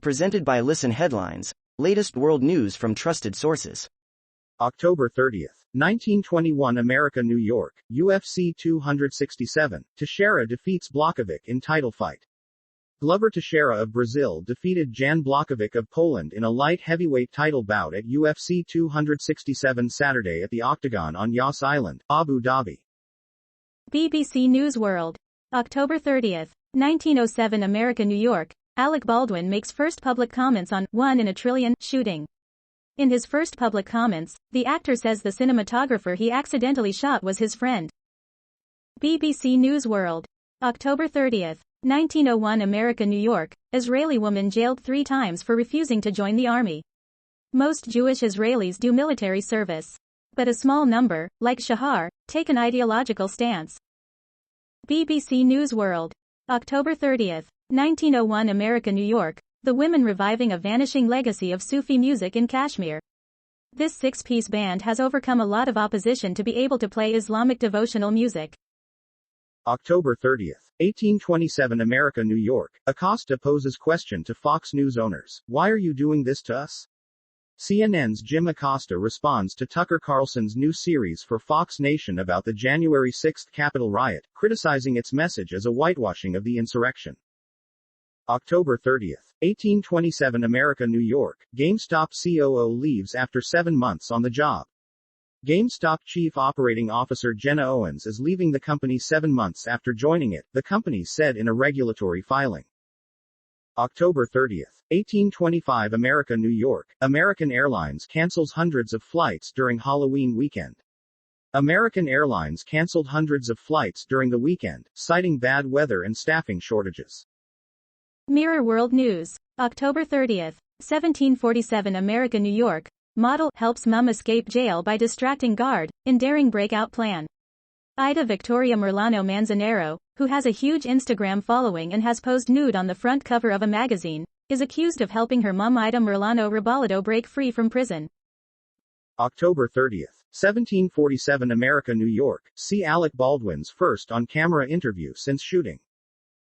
Presented by Listen Headlines, latest world news from trusted sources. October 30th, 1921 America, New York, UFC 267, Teixeira defeats Blachowicz in title fight. Glover Teixeira of Brazil defeated Jan Blachowicz of Poland in a light heavyweight title bout at UFC 267 Saturday at the Octagon on Yas Island, Abu Dhabi. BBC News World. October 30th, 1907 America, New York, Alec Baldwin makes first public comments on "One in a Trillion" shooting. In his first public comments, the actor says the cinematographer he accidentally shot was his friend. BBC News World. October 30th, 1901 America, New York, Israeli woman jailed 3 times for refusing to join the army. Most Jewish Israelis do military service. But a small number, like Shahar, take an ideological stance. BBC News World. October 30th, 1901 America, New York, the women reviving a vanishing legacy of Sufi music in Kashmir. This 6-piece band has overcome a lot of opposition to be able to play Islamic devotional music. October 30th, 1827 America, New York, Acosta poses question to Fox News owners, "Why are you doing this to us?" CNN's Jim Acosta responds to Tucker Carlson's new series for Fox Nation about the January 6 Capitol riot, criticizing its message as a whitewashing of the insurrection. October 30th, 1827 America, New York, GameStop COO leaves after 7 months on the job. GameStop Chief Operating Officer Jenna Owens is leaving the company 7 months after joining it, the company said in a regulatory filing. October 30th, 1825 America, New York, American Airlines cancels hundreds of flights during Halloween weekend. American Airlines canceled hundreds of flights during the weekend, citing bad weather and staffing shortages. Mirror World News. October 30th, 1747 America, New York, model helps mum escape jail by distracting guard, in daring breakout plan. Ida Victoria Merlano Manzanero, who has a huge Instagram following and has posed nude on the front cover of a magazine, is accused of helping her mum Ida Merlano Rebolledo break free from prison. October 30th, 1747 America, New York, see Alec Baldwin's first on-camera interview since shooting.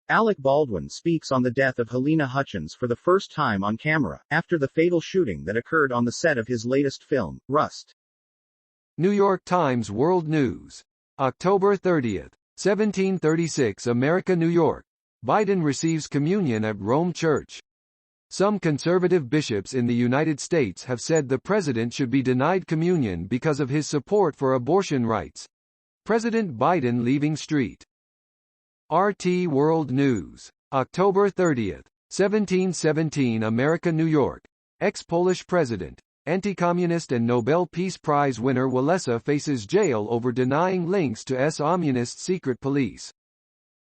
Alec Baldwin speaks on the death of Helena Hutchins for the first time on camera, after the fatal shooting that occurred on the set of his latest film, Rust. New York Times World News. October 30th, 1736 America, New York, Biden receives communion at Rome Church. Some conservative bishops in the United States have said the president should be denied communion because of his support for abortion rights. President Biden leaving street. RT World News. October 30th, 1717 America, New York, ex-Polish president, anti-communist and Nobel Peace Prize winner Walesa faces jail over denying links to S-Communist secret police.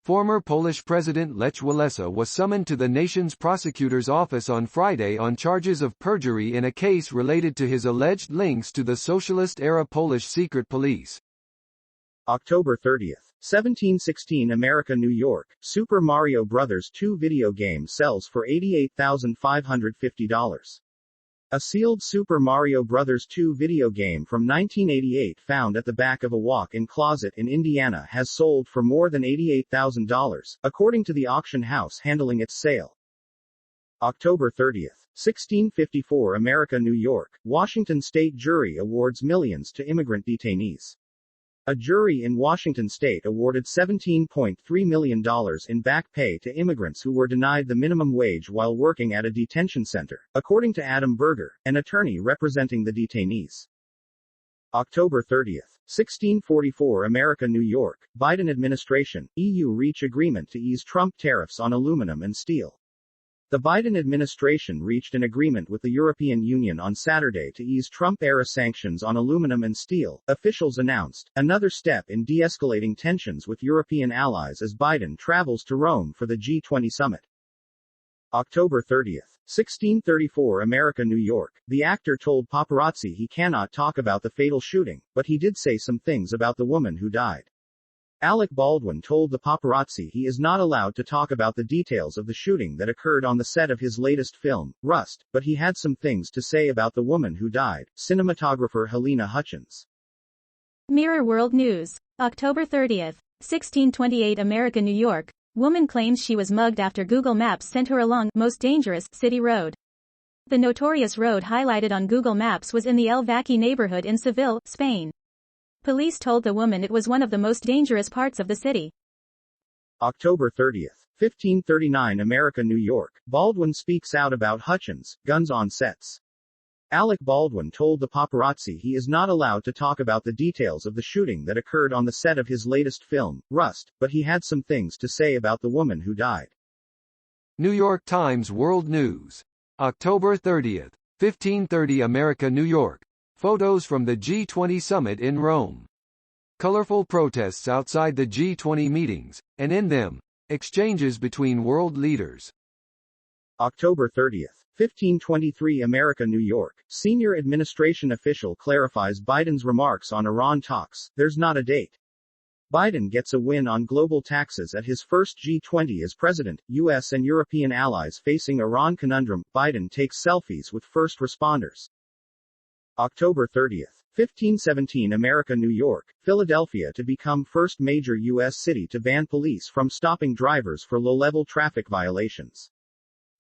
Former Polish President Lech Walesa was summoned to the nation's prosecutor's office on Friday on charges of perjury in a case related to his alleged links to the socialist-era Polish secret police. October 30th, 1716 America, New York, Super Mario Bros. 2 video game sells for $88,550. A sealed Super Mario Bros. 2 video game from 1988 found at the back of a walk-in closet in Indiana has sold for more than $88,000, according to the auction house handling its sale. October 30th, 1654 America, New York, Washington state jury awards millions to immigrant detainees. A jury in Washington state awarded $17.3 million in back pay to immigrants who were denied the minimum wage while working at a detention center, according to Adam Berger, an attorney representing the detainees. October 30th, 1644 America, New York, Biden administration, EU reach agreement to ease Trump tariffs on aluminum and steel. The Biden administration reached an agreement with the European Union on Saturday to ease Trump-era sanctions on aluminum and steel, officials announced, another step in de-escalating tensions with European allies as Biden travels to Rome for the G20 summit. October 30th, 1634 America, New York, the actor told paparazzi he cannot talk about the fatal shooting, but he did say some things about the woman who died. Alec Baldwin told the paparazzi he is not allowed to talk about the details of the shooting that occurred on the set of his latest film, Rust, but he had some things to say about the woman who died, cinematographer Helena Hutchins. Mirror World News. October 30th, 1628 America, New York, Woman claims she was mugged after Google Maps sent her along most dangerous city road. The notorious road highlighted on Google Maps was in the El Vaki neighborhood in Seville, Spain. Police told the woman it was one of the most dangerous parts of the city. October 30th, 1539 America, New York. Baldwin speaks out about Hutchins, guns on sets. Alec Baldwin told the paparazzi he is not allowed to talk about the details of the shooting that occurred on the set of his latest film, Rust, but he had some things to say about the woman who died. New York Times World News. October 30th, 1530 America, New York. Photos from the G20 summit in Rome. Colorful protests outside the G20 meetings, and in them, exchanges between world leaders. October 30th, 1523 America, New York. Senior administration official clarifies Biden's remarks on Iran talks. There's not a date. Biden gets a win on global taxes at his first G20 as president. U.S. and European allies facing Iran conundrum. Biden takes selfies with first responders. October 30th, 1517 America, New York. Philadelphia to become first major U.S. city to ban police from stopping drivers for low-level traffic violations.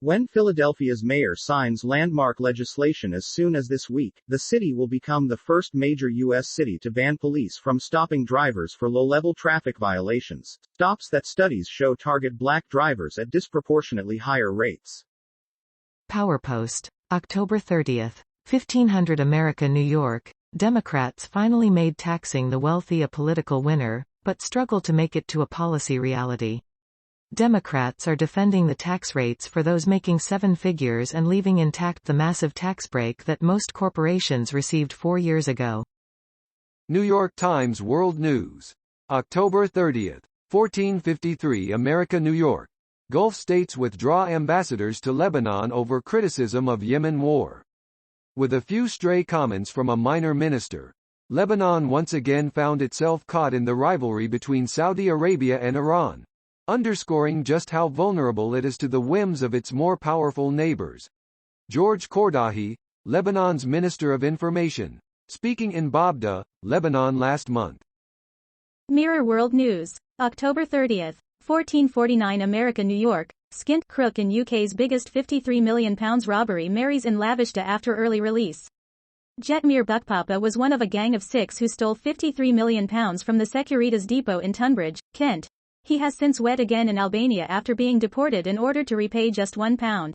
When Philadelphia's mayor signs landmark legislation as soon as this week, the city will become the first major U.S. city to ban police from stopping drivers for low-level traffic violations, stops that studies show target black drivers at disproportionately higher rates. PowerPost, October 30th, 1500 America, New York. Democrats finally made taxing the wealthy a political winner, but struggle to make it to a policy reality. Democrats are defending the tax rates for those making seven figures and leaving intact the massive tax break that most corporations received 4 years ago. New York Times World News. October 30th, 1453 America, New York. Gulf states withdraw ambassadors to Lebanon over criticism of Yemen war. With a few stray comments from a minor minister, Lebanon once again found itself caught in the rivalry between Saudi Arabia and Iran, underscoring just how vulnerable it is to the whims of its more powerful neighbors. George Kordahi, Lebanon's Minister of Information, speaking in Babda, Lebanon last month. Mirror World News. October 30th, 1449 America, New York. Skint crook in UK's biggest £53 million robbery marries in Lavishta after early release. Jetmir Buckpapa was one of a gang of 6 who stole £53 million from the Securitas depot in Tunbridge, Kent. He has since wed again in Albania after being deported and ordered to repay just £1.